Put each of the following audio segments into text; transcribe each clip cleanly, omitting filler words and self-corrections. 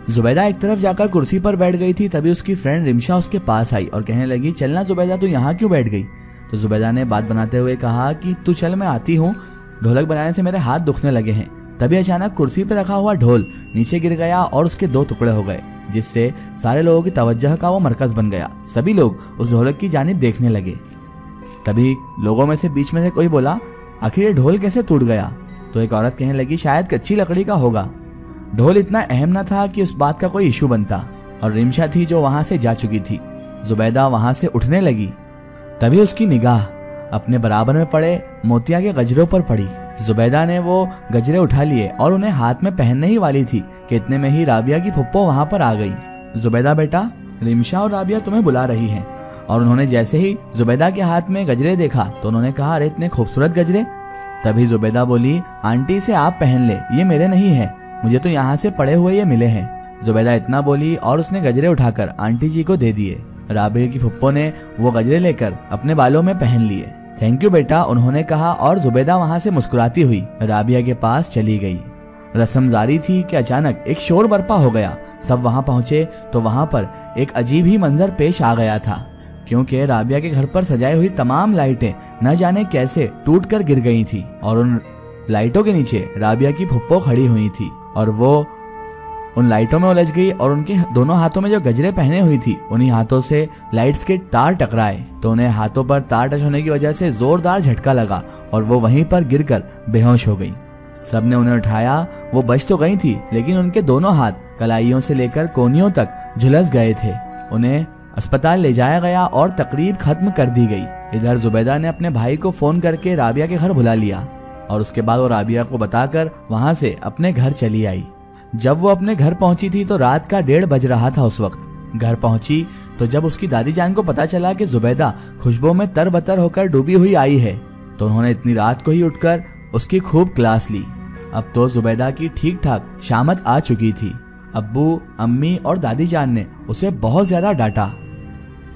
जुबैदा एक तरफ जाकर कुर्सी पर बैठ गई थी, तभी उसकी फ्रेंड रिमशा उसके पास आई और कहने लगी, चलना जुबैदा, तू यहाँ क्यों बैठ गई? तो जुबैदा ने बात बनाते हुए कहा कि तू चल, मैं आती हूँ, ढोलक बनाने से मेरे हाथ दुखने लगे हैं। तभी अचानक कुर्सी पर रखा हुआ ढोल नीचे गिर गया और उसके 2 टुकड़े हो गए, जिससे सारे लोगों की तवज्जो का वो मरकज बन गया। सभी लोग उस ढोलक की जानिब देखने लगे। तभी लोगों में से बीच में से कोई बोला, आखिर ये ढोल कैसे टूट गया? तो एक औरत कहने लगी, शायद कच्ची लकड़ी का होगा। ढोल इतना अहम न था कि उस बात का कोई इशू बनता, और रिमशा थी जो वहां से जा चुकी थी। जुबैदा वहां से उठने लगी, तभी उसकी निगाह अपने बराबर में पड़े मोतिया के गजरों पर पड़ी। जुबैदा ने वो गजरे उठा लिए और उन्हें हाथ में पहनने ही वाली थी कि इतने में ही राबिया की फुप्पो वहां पर आ गई। जुबैदा बेटा, रिमशा और राबिया तुम्हें बुला रही हैं। और उन्होंने जैसे ही जुबैदा के हाथ में गजरे देखा तो उन्होंने कहा, अरे इतने खूबसूरत गजरे। तभी जुबैदा बोली, आंटी से आप पहन ले, ये मेरे नहीं है, मुझे तो यहाँ से पड़े हुए ये मिले हैं। जुबैदा इतना बोली और उसने गजरे उठाकर आंटी जी को दे दिए। राबिया की फुप्पो ने वो गजरे लेकर अपने बालों में पहन लिए। थैंक यू बेटा, उन्होंने कहा, और जुबैदा वहां से मुस्कुराती हुई राबिया के पास चली गई। रस्म जारी थी कि अचानक एक शोर बरपा हो गया। सब वहां पहुंचे तो वहां पर एक अजीब ही मंजर पेश आ गया था, क्योंकि राबिया के घर पर सजाई हुई तमाम लाइटें न जाने कैसे टूटकर गिर गई थी और उन लाइटों के नीचे राबिया की फुप्पो खड़ी हुई थी और वो उन लाइटों में उलझ गई और उनके दोनों हाथों में जो गजरे पहने हुई थी उन्हीं हाथों से लाइट्स के तार टकराए तो उन्हें हाथों पर तार टच होने की वजह से जोरदार झटका लगा और वो वहीं पर गिरकर बेहोश हो गई। सबने उन्हें उठाया। वो बच तो गई थी, लेकिन उनके दोनों हाथ कलाइयों से लेकर कोहनियों तक झुलस गए थे। उन्हें अस्पताल ले जाया गया और तकरीब खत्म कर दी गई। इधर जुबैदा ने अपने भाई को फोन करके राबिया के घर बुला लिया और उसके बाद वो राबिया को बताकर वहां से अपने घर चली आई। जब वो अपने घर पहुंची थी तो रात का 1:30 बज रहा था। उस वक्त घर पहुंची तो जब उसकी दादी जान को पता चला कि जुबैदा खुशबू में तरबतर होकर डूबी हुई आई है तो उन्होंने इतनी रात को ही उठकर उसकी खूब क्लास ली। अब तो जुबैदा की ठीक ठाक शामत आ चुकी थी। अब्बू, अम्मी और दादी जान ने उसे बहुत ज्यादा डांटा।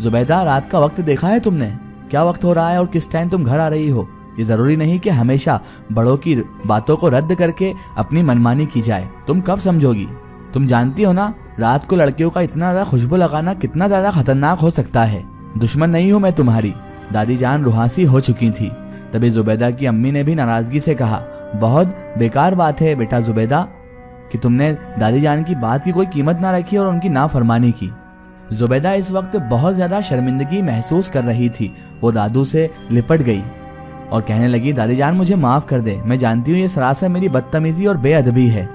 जुबैदा, रात का वक्त देखा है तुमने? क्या वक्त हो रहा है और किस टाइम तुम घर आ रही हो? ये जरूरी नहीं कि हमेशा बड़ों की बातों को रद्द करके अपनी मनमानी की जाए। तुम कब समझोगी? तुम जानती हो ना, रात को लड़कियों का इतना ज्यादा खुशबू लगाना कितना ज्यादा खतरनाक हो सकता है। दुश्मन नहीं हूं मैं तुम्हारी। दादी जान रुहासी हो चुकी थी। तभी जुबैदा की अम्मी ने भी नाराजगी से कहा, बहुत बेकार बात है बेटा जुबैदा कि तुमने दादी जान की बात की कोई कीमत ना रखी और उनकी नाफरमानी की। जुबैदा इस वक्त बहुत ज्यादा शर्मिंदगी महसूस कर रही थी। वो दादू से लिपट गई और कहने लगी, दादी जान मुझे माफ कर दे। मैं जानती हूँ ये सरासर मेरी बदतमीजी और बेअदबी है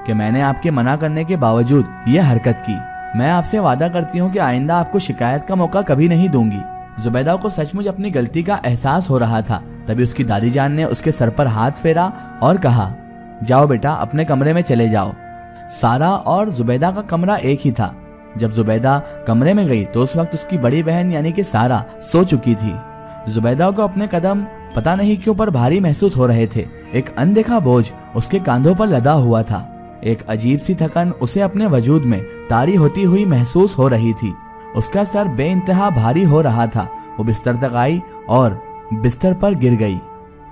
कि मैंने आपके मना करने के बावजूद ये हरकत की। मैं आपसे वादा करती हूँ कि आइंदा आपको शिकायत का मौका कभी नहीं दूंगी। जुबैदा को सचमुच अपनी गलती का एहसास हो रहा था। तभी उसकी दादी जान ने उसके सर पर हाथ फेरा और कहा, जाओ बेटा अपने कमरे में चले जाओ। सारा और जुबैदा का कमरा एक ही था। जब जुबैदा कमरे में गई तो उस वक्त उसकी बड़ी बहन यानी कि सारा सो चुकी थी। जुबैदा को अपने कदम पता नहीं क्यों पर भारी महसूस हो रहे थे। एक अनदेखा बोझ उसके कांधों पर लदा हुआ था। एक अजीब सी थकन उसे अपने वजूद में तारी होती हुई महसूस हो रही थी। उसका सर बेइंतहा भारी हो रहा था। वो बिस्तर तक आई और बिस्तर पर गिर गई।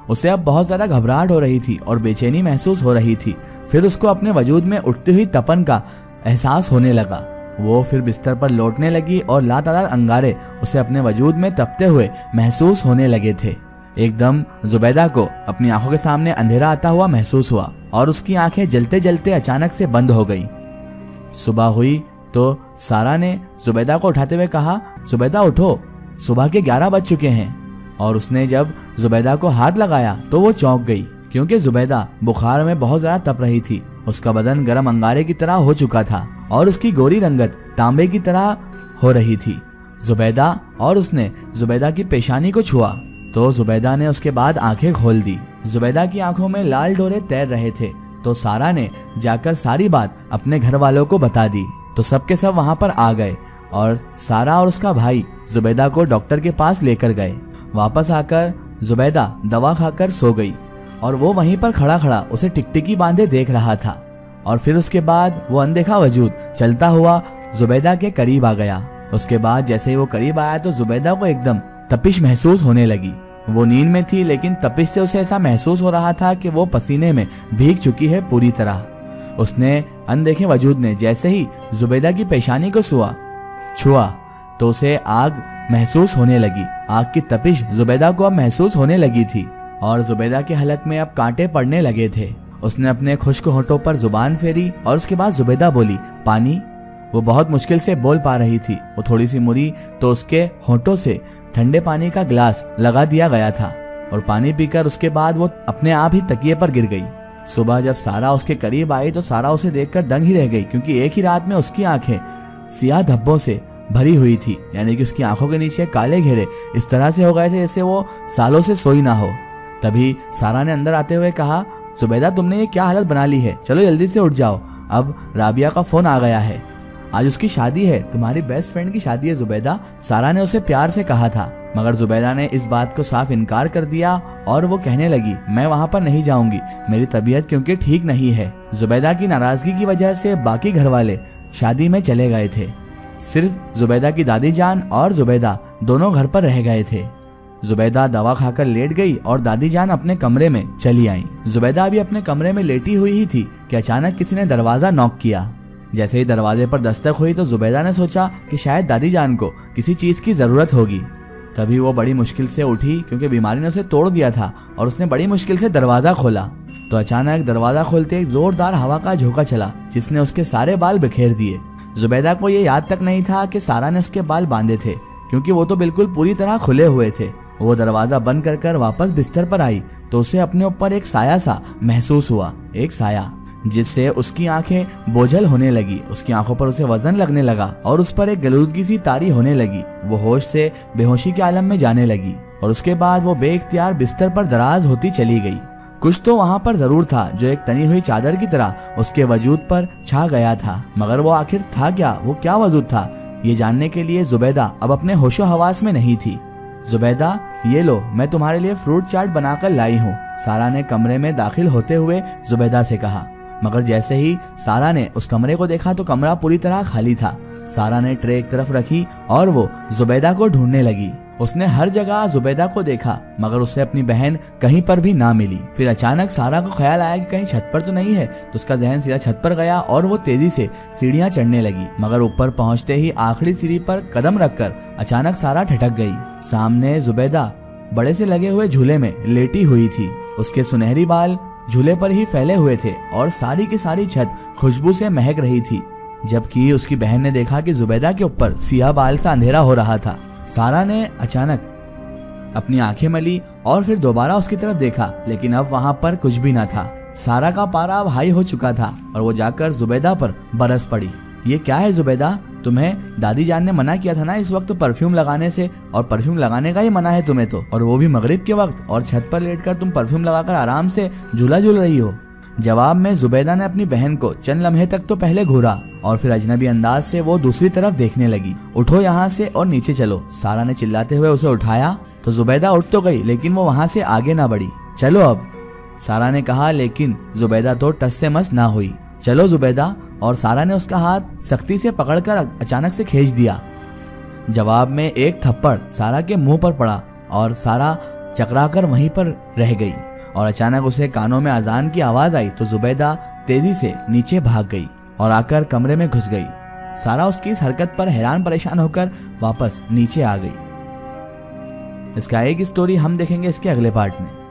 उसे अब बहुत ज्यादा घबराहट हो रही थी और बेचैनी महसूस हो रही थी। फिर उसको अपने वजूद में उठती हुई तपन का एहसास होने लगा। वो फिर बिस्तर पर लौटने लगी और लातादार अंगारे उसे अपने वजूद में तपते हुए महसूस होने लगे थे। एकदम जुबैदा को अपनी आंखों के सामने अंधेरा आता हुआ महसूस हुआ और उसकी आंखें जलते जलते अचानक से बंद हो गई। सुबह हुई तो सारा ने जुबैदा को उठाते हुए कहा, जुबैदा उठो, सुबह के 11 बज चुके हैं। और उसने जब जुबैदा को हाथ लगाया तो वो चौंक गई, क्योंकि जुबैदा बुखार में बहुत ज्यादा तप रही थी। उसका बदन गर्म अंगारे की तरह हो चुका था और उसकी गोरी रंगत तांबे की तरह हो रही थी। जुबैदा, और उसने जुबैदा की पेशानी को छुआ तो जुबैदा ने उसके बाद आंखें खोल दी। जुबैदा की आंखों में लाल डोरे तैर रहे थे तो सारा ने जाकर सारी बात अपने घर वालों को बता दी। तो सबके सब वहां पर आ गए और सारा और उसका भाई जुबैदा को डॉक्टर के पास लेकर गए। वापस आकर जुबैदा दवा खाकर सो गई और वो वहीं पर खड़ा खड़ा उसे टिकटिकी बांधे देख रहा था। और फिर उसके बाद वो अनदेखा वजूद चलता हुआ जुबैदा के करीब आ गया। उसके बाद जैसे ही वो करीब आया तो जुबैदा को एकदम तपिश महसूस होने लगी। वो नींद में थी लेकिन तपिश से उसे ऐसा महसूस हो रहा था कि वो पसीने में भीग चुकी है पूरी तरह। उसने अनदेखे वजूद ने जैसे ही जुबैदा की पेशानी को छुआ तो उसे आग महसूस होने लगी। आग की तपिश जुबैदा को अब महसूस होने लगी थी और जुबैदा के हलक में अब कांटे पड़ने लगे थे। उसने अपने खुश्क होठों पर जुबान फेरी और उसके बाद जुबैदा बोली, पानी। वो बहुत मुश्किल से बोल पा रही थी। वो थोड़ी सी मुड़ी तो उसके होठों से ठंडे पानी का गिलास लगा दिया गया था और पानी पीकर उसके बाद वो अपने आप ही तकिए पर गिर गई। सुबह जब सारा उसके करीब आई तो सारा उसे देखकर दंग ही रह गई, क्योंकि एक ही रात में उसकी आंखें सियाह धब्बों से भरी हुई थी। यानी कि उसकी आंखों के नीचे काले घेरे इस तरह से हो गए थे जैसे वो सालों से सोई ना हो। तभी सारा ने अंदर आते हुए कहा, जुबैदा तुमने ये क्या हालत बना ली है, चलो जल्दी से उठ जाओ, अब राबिया का फोन आ गया है, आज उसकी शादी है, तुम्हारी बेस्ट फ्रेंड की शादी है जुबैदा, सारा ने उसे प्यार से कहा था। मगर जुबैदा ने इस बात को साफ इनकार कर दिया और वो कहने लगी, मैं वहाँ पर नहीं जाऊंगी, मेरी तबीयत क्योंकि ठीक नहीं है। जुबैदा की नाराजगी की वजह से बाकी घर वाले शादी में चले गए थे। सिर्फ जुबैदा की दादी जान और जुबैदा दोनों घर पर रह गए थे। जुबैदा दवा खाकर लेट गई और दादी जान अपने कमरे में चली आई। जुबैदा अभी अपने कमरे में लेटी हुई ही थी कि अचानक किसी ने दरवाजा नॉक किया। जैसे ही दरवाजे पर दस्तक हुई तो जुबैदा ने सोचा कि शायद दादी जान को किसी चीज की जरूरत होगी। तभी वो बड़ी मुश्किल से उठी, क्योंकि बीमारी ने उसे तोड़ दिया था, और उसने बड़ी मुश्किल से दरवाजा खोला तो अचानक दरवाजा खोलते एक जोरदार हवा का झोंका चला जिसने उसके सारे बाल बिखेर दिए। जुबैदा को ये याद तक नहीं था कि सारा ने उसके बाल बांधे थे, क्योंकि वो तो बिल्कुल पूरी तरह खुले हुए थे। वो दरवाजा बंद कर वापस बिस्तर पर आई तो उसे अपने ऊपर एक साया सा महसूस हुआ, एक साया जिससे उसकी आंखें बोझल होने लगी। उसकी आंखों पर उसे वजन लगने लगा और उस पर एक गलूदगी सी तारी होने लगी। वो होश से बेहोशी के आलम में जाने लगी और उसके बाद वो बेइख्तियार बिस्तर पर दराज होती चली गई। कुछ तो वहाँ पर जरूर था जो एक तनी हुई चादर की तरह उसके वजूद पर छा गया था, मगर वो आखिर था क्या, वो क्या वजूद था, ये जानने के लिए जुबैदा अब अपने होशो हवास में नहीं थी। जुबैदा, ये लो, मैं तुम्हारे लिए फ्रूट चाट बनाकर लाई हूँ, सारा ने कमरे में दाखिल होते हुए जुबैदा से कहा। मगर जैसे ही सारा ने उस कमरे को देखा तो कमरा पूरी तरह खाली था। सारा ने ट्रे एक तरफ रखी और वो जुबैदा को ढूंढने लगी। उसने हर जगह जुबैदा को देखा, मगर उसे अपनी बहन कहीं पर भी ना मिली। फिर अचानक सारा को ख्याल आया कि कहीं छत पर तो नहीं है, तो उसका जहन सीधा छत पर गया और वो तेजी से सीढ़ियां चढ़ने लगी। मगर ऊपर पहुंचते ही आखिरी सीढ़ी पर कदम रखकर अचानक सारा ठिठक गई। सामने जुबैदा बड़े से लगे हुए झूले में लेटी हुई थी। उसके सुनहरी बाल झूले पर ही फैले हुए थे और सारी की सारी छत खुशबू से महक रही थी। जबकि उसकी बहन ने देखा कि जुबैदा के ऊपर सियाह बाल सा अंधेरा हो रहा था। सारा ने अचानक अपनी आंखें मली और फिर दोबारा उसकी तरफ देखा, लेकिन अब वहां पर कुछ भी न था। सारा का पारा अब हाई हो चुका था और वो जाकर जुबैदा पर बरस पड़ी। ये क्या है जुबैदा, तुम्हें दादी जान ने मना किया था ना इस वक्त परफ्यूम लगाने से, और परफ्यूम लगाने का ही मना है तुम्हें तो, और वो भी मगरिब के वक्त, और छत पर लेटकर तुम परफ्यूम लगाकर आराम से झूला झूल रही हो। जवाब में जुबैदा ने अपनी बहन को चंद लम्हे तक तो पहले घूरा और फिर अजनबी अंदाज से वो दूसरी तरफ देखने लगी। उठो यहाँ से और नीचे चलो, सारा ने चिल्लाते हुए उसे उठाया तो जुबैदा उठ तो गई, लेकिन वो वहां से आगे ना बढ़ी। चलो अब, सारा ने कहा, लेकिन जुबैदा तो टस से मस ना हुई। चलो जुबैदा, और सारा ने उसका हाथ सख्ती से पकड़कर अचानक से खींच दिया। जवाब में एक थप्पड़ सारा के मुंह पर पड़ा और सारा चकराकर वहीं पर रह गई और अचानक उसे कानों में अजान की आवाज आई तो जुबैदा तेजी से नीचे भाग गई और आकर कमरे में घुस गई। सारा उसकी इस हरकत पर हैरान परेशान होकर वापस नीचे आ गई। इसका एक स्टोरी हम देखेंगे इसके अगले पार्ट में।